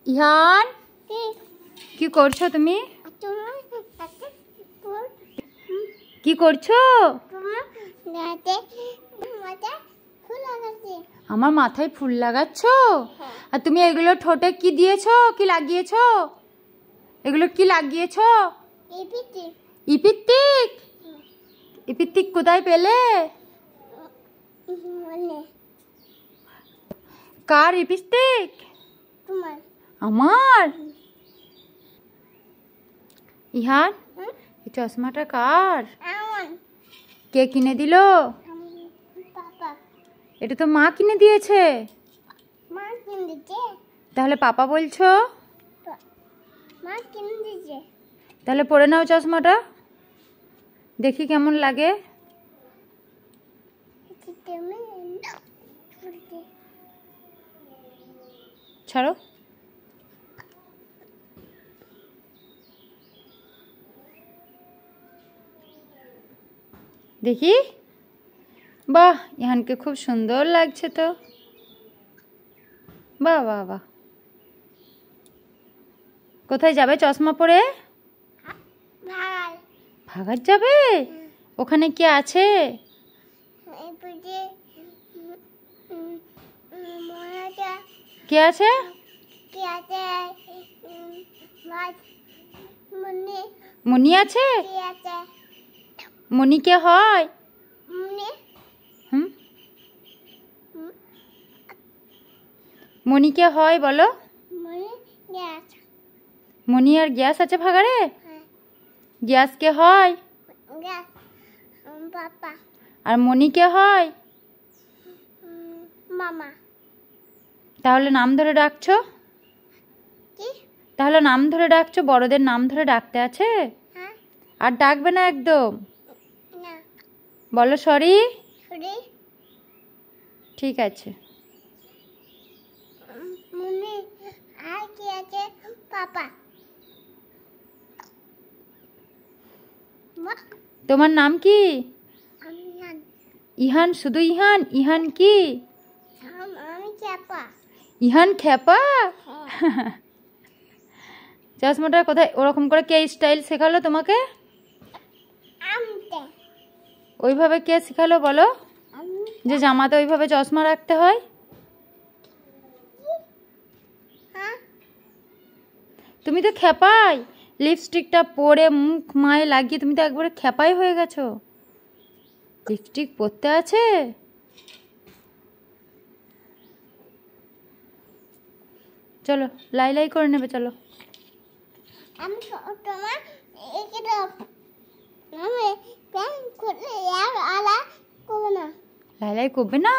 ইহান কি করছো তুমি? কি করছো? আমার মাথায় ফুল লাগাচ্ছো? আর তুমি এগুলো ঠোঁটে কি দিয়েছো, কি লাগিয়েছো? এগুলো কি লাগিয়েছো? ইপিত্তিক। ইপিত্তিক কোথায় পেলে? কার লিপস্টিক? আমার। ইহান এই চশমাটা কার? কে কিনে দিল? এটা তো মা কিনে দিয়েছে। তাহলে পাপা বলছো? তাহলে পরে নাও চশমাটা, দেখি কেমন লাগে। ছাড়ো। দেখি। বাহ, ইহানকে খুব সুন্দর লাগছে তো। বাহ বাহ বাহ। কোথায় যাবে চশমা পরে? ভাগার যাবে? ওখানে কে আছে? কে আছে? মনি আছে? মনি কে হয়? মনি কে হয় বলো? মনি আর গ্যাস আছে ভাগাড়ে? গ্যাস কে হয়? আর মনি কে হয়? মামা। তাহলে নাম ধরে ডাকছো? তাহলে নাম ধরে ডাকছো, বড়দের নাম ধরে ডাকতে আছে? আর ডাকবে না একদম? বলো সরি। ঠিক আছে। তোমার নাম কি? ইহান? শুধু ইহান? ইহান কি? ইহান খেপা? চশমাটা কোথায় ওরকম করে কে স্টাইল শেখালো তোমাকে? ওইভাবে কে শেখালো বলো, যে জামাতে ওইভাবে চশমা রাখতে হয়? তুমি তো খেপাই। লিপস্টিকটা পরে মুখ মায়ে লাগিয়ে তুমি তো একবারে খেপাই হয়ে গেছো। লিপস্টিক পরতে আছে? চলো লাই লাই করে নেবে, চলো। লাই লাই করবে না?